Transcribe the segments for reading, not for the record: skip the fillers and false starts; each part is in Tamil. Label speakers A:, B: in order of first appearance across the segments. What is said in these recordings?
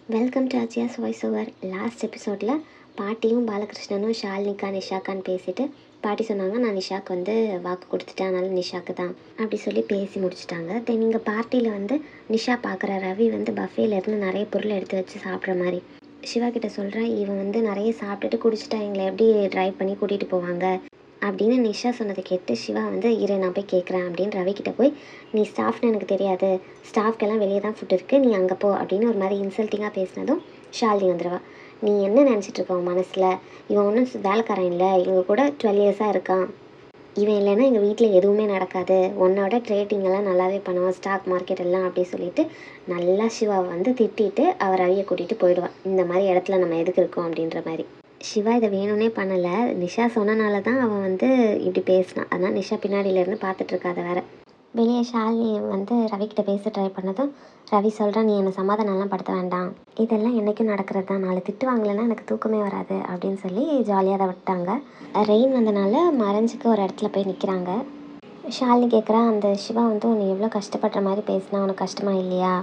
A: Welcome to Ajaya's voice over. Last எபிசோடில் பாட்டியும் பாலகிருஷ்ணனும் ஷாலினிகா நிஷாக்கான்னு பேசிட்டு பாட்டி சொன்னாங்க, நான் நிஷாக்கு வந்து வாக்கு கொடுத்துட்டேன், அதனால நிஷாக்கு தான் அப்படி சொல்லி பேசி முடிச்சுட்டாங்க. தென் இங்கே பார்ட்டியில் வந்து நிஷா பார்க்குற ரவி வந்து பஃபேலேருந்து நிறைய பொருள் எடுத்து வச்சு சாப்பிட்ற மாதிரி சிவா கிட்ட சொல்கிறேன். இவன் வந்து நிறைய சாப்பிட்டுட்டு குடிச்சிட்டா எங்களை எப்படி ட்ரைவ் பண்ணி கூட்டிகிட்டு போவாங்க அப்படின்னு நிஷா சொன்னதை கேட்டு சிவா வந்து இரு நான் போய் கேட்குறேன் அப்படின்னு ரவிக்கிட்ட போய், நீ ஸ்டாஃப்னு எனக்கு தெரியாது, ஸ்டாஃப்க்கெல்லாம் வெளியே தான் ஃபுட் இருக்குது, நீ அங்கே போ அப்படின்னு ஒரு மாதிரி இன்சல்ட்டிங்காக பேசினதும் ஷாலினி வந்துடுவா. நீ என்ன நினச்சிட்ருக்க உன் மனசில், இவன் ஒன்றும் வேலைக்காரன் இல்லை, இவங்க கூட 12 இயர்ஸாக இருக்கான், இவன் இல்லைன்னா எங்கள் வீட்டில் எதுவுமே நடக்காது, உன்னோட ட்ரேடிங்கெல்லாம் நல்லாவே பண்ணுவான், ஸ்டாக் மார்க்கெட் எல்லாம் அப்படி சொல்லிட்டு நல்லா சிவாவை வந்து திட்டிட்டு அவர் ரவியை கூட்டிகிட்டு போயிடுவான். இந்த மாதிரி இடத்துல நம்ம எதுக்கு இருக்கோம் அப்படின்ற மாதிரி. சிவா இதை வேணும்னே பண்ணலை, நிஷா சொன்னனால தான் அவன் வந்து இப்படி பேசினான். அதனால் நிஷா பின்னாடியிலேருந்து பார்த்துட்ருக்காத வேற. வெளியே ஷாலினி வந்து ரவிக்கிட்ட பேச ட்ரை பண்ணதும் ரவி சொல்கிறான், நீ என்னை சமாதானம்லாம் படுத்த வேண்டாம், இதெல்லாம் என்றைக்கும் நடக்கிறது தான், நாலு திட்டு வாங்கலைன்னா எனக்கு தூக்கமே வராது அப்படின்னு சொல்லி ஜாலியாக அதை விட்டாங்க. ரெயின் வந்தனால மறைஞ்சிக்க ஒரு இடத்துல போய் நிற்கிறாங்க. ஷாலினி கேட்குறா, அந்த சிவா வந்து உன்னை எவ்வளோ கஷ்டப்படுற மாதிரி பேசினா உனக்கு கஷ்டமாக இல்லையா?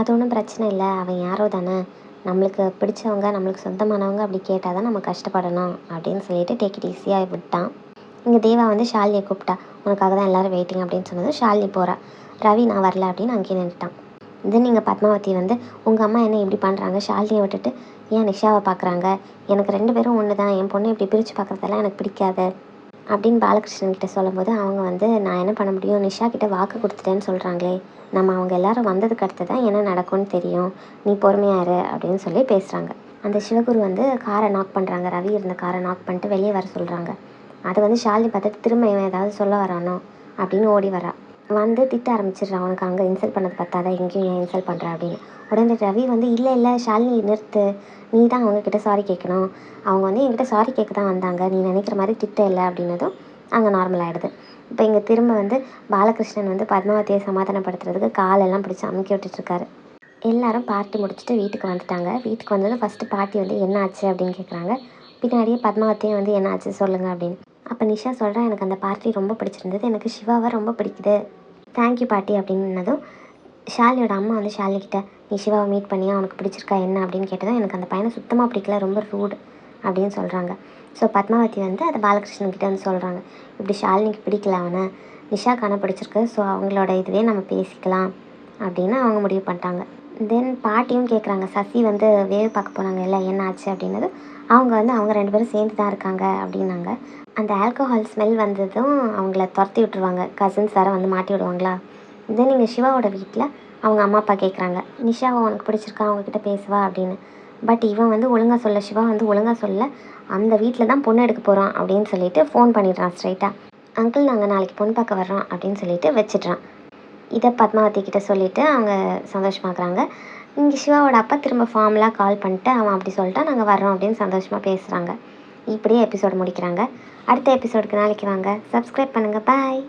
A: அது ஒன்றும் பிரச்சனை இல்லை, அவன் யாரோ தானே, நம்மளுக்கு பிடிச்சவங்க நம்மளுக்கு சொந்தமானவங்க அப்படி கேட்டால் தான் நம்ம கஷ்டப்படணும் அப்படின்னு சொல்லிட்டு டேக் இட் ஈஸியாக விட்டான். இங்கே தேவா வந்து ஷாலினியை கூப்பிட்டா, உனக்காக தான் எல்லோரும் வெயிட்டிங் அப்படின்னு சொன்னது ஷாலினி போகிறா. ரவி நான் வரல அப்படின்னு அங்கேயே நின்றுட்டான். இது நீங்கள் பத்மாவதி வந்து உங்கள் அம்மா என்ன இப்படி பண்ணுறாங்க, ஷாலினியை விட்டுட்டு ஏன் நிஷாவை பார்க்குறாங்க, எனக்கு 2 பேரும் ஒன்று தான், என் பொண்ணை இப்படி பிரித்து பார்க்குறதெல்லாம் எனக்கு பிடிக்காது அப்படின்னு பாலகிருஷ்ணன் கிட்ட சொல்லும்போது அவங்க வந்து நான் என்ன பண்ண முடியும், நிஷா கிட்ட வாக்கு கொடுத்துட்டேன்னு சொல்கிறாங்களே, நம்ம அவங்க எல்லாரும் வந்ததுக்கு அடுத்து தான் என்ன நடக்கும்னு தெரியும், நீ பொறுமையாரு அப்படின்னு சொல்லி பேசுகிறாங்க. அந்த சிவகுரு வந்து காரை நாக் பண்ணுறாங்க, ரவி இருந்த காரை நாக் பண்ணிட்டு வெளியே வர சொல்கிறாங்க. அதை வந்து ஷாலினி பார்த்துட்டு திரும்ப இவன் ஏதாவது சொல்ல வரானோ அப்படின்னு ஓடி வரா. வந்து திட்ட ஆரம்பிச்சிடுறான், உனக்கு அங்கே இன்சல்ட் பண்ணது பார்த்தாதான் இங்கேயும் ஏன் இன்சல்ட் பண்ணுற அப்படின்னு. உடனே ரவி வந்து இல்லை ஷாலினி நிறுத்து, நீ தான் அவங்கக்கிட்ட சாரி கேட்கணும், அவங்க வந்து என்கிட்ட சாரி கேட்க தான் வந்தாங்க, நீ நினைக்கிற மாதிரி திட்ட இல்லை அப்படின்னதும் அங்கே நார்மல் ஆகிடுது. இப்போ இங்கே திரும்ப வந்து பாலகிருஷ்ணன் வந்து பத்மாவதியை சமாதானப்படுத்துறதுக்கு காலெல்லாம் பிடிச்சி அமுக்கி விட்டுட்ருக்காரு. எல்லாரும் பார்ட்டி முடிச்சுட்டு வீட்டுக்கு வந்துட்டாங்க. வீட்டுக்கு வந்ததும் ஃபஸ்ட்டு பாட்டி வந்து என்ன ஆச்சு அப்படின்னு கேட்குறாங்க. பின்னாடியே பத்மாவதியும் வந்து என்ன ஆச்சு சொல்லுங்கள் அப்படின்னு. அப்போ நிஷா சொல்கிறேன், எனக்கு அந்த பார்ட்டி ரொம்ப பிடிச்சிருந்தது, எனக்கு சிவாவை ரொம்ப பிடிக்குது, தேங்க்யூ பாட்டி அப்படின்னதும் ஷாலினியோட அம்மா வந்து ஷாலினிக்கிட்ட, நீ சிவாவை மீட் பண்ணியா, அவனுக்கு பிடிச்சிருக்கா என்ன அப்படின்னு கேட்டதும் எனக்கு அந்த பையனை சுத்தமாக பிடிக்கல, ரொம்ப ரூட் அப்படின்னு சொல்கிறாங்க. ஸோ பத்மாவதி வந்து அதை பாலகிருஷ்ணன்கிட்ட வந்து சொல்கிறாங்க, இப்படி ஷாலினிக்கு பிடிக்கல அவனை, நிஷாக்கான பிடிச்சிருக்கு, ஸோ அவங்களோட இதுவே நம்ம பேசிக்கலாம் அப்படின்னு அவங்க முடிவு பண்ணிட்டாங்க. தென் பாட்டியும் கேட்குறாங்க, சசி வந்து வேவு பார்க்க போனாங்க இல்லை என்ன ஆச்சு அப்படின்னது அவங்க வந்து அவங்க 2 பேரும் சேர்ந்து தான் இருக்காங்க அப்படின்னாங்க. அந்த ஆல்கஹால் ஸ்மெல் வந்ததும் அவங்கள துரத்தி விட்டுருவாங்க, கசின்ஸ் வேறு வந்து மாட்டி விடுவாங்களா. தென் இங்கே சிவாவோட வீட்டில் அவங்க அம்மா அப்பா கேட்குறாங்க, நிஷாவை உனக்கு பிடிச்சிருக்கா, அவங்கக்கிட்ட பேசுவா அப்படின்னு. பட் இவன் வந்து ஒழுங்காக சொல்ல, சிவா வந்து ஒழுங்காக சொல்ல, அந்த வீட்டில் தான் பொண்ணு எடுக்க போகிறான் அப்படின்னு சொல்லிட்டு ஃபோன் பண்ணிடுறான் ஸ்ட்ரைட்டாக. அங்கிள் நாங்கள் நாளைக்கு பொண்ணு பார்க்க வர்றோம் அப்படின்னு சொல்லிட்டு வச்சிட்றான். இதை பத்மாவதி கிட்ட சொல்லிவிட்டு அவங்க சந்தோஷமாகறாங்க. இங்கே சிவாவோட அப்பா திரும்ப ஃபார்ம்லாம் கால் பண்ணிட்டு அவன் அப்படி சொல்லிட்டா நாங்கள் வர்றோம் அப்படின்னு சந்தோஷமாக பேசுகிறாங்க. இப்படியே எபிசோடு முடிக்கிறாங்க. அடுத்த எபிசோடுக்கு நாளைக்கு வாங்க. சப்ஸ்கிரைப் பண்ணுங்கள். பாய்.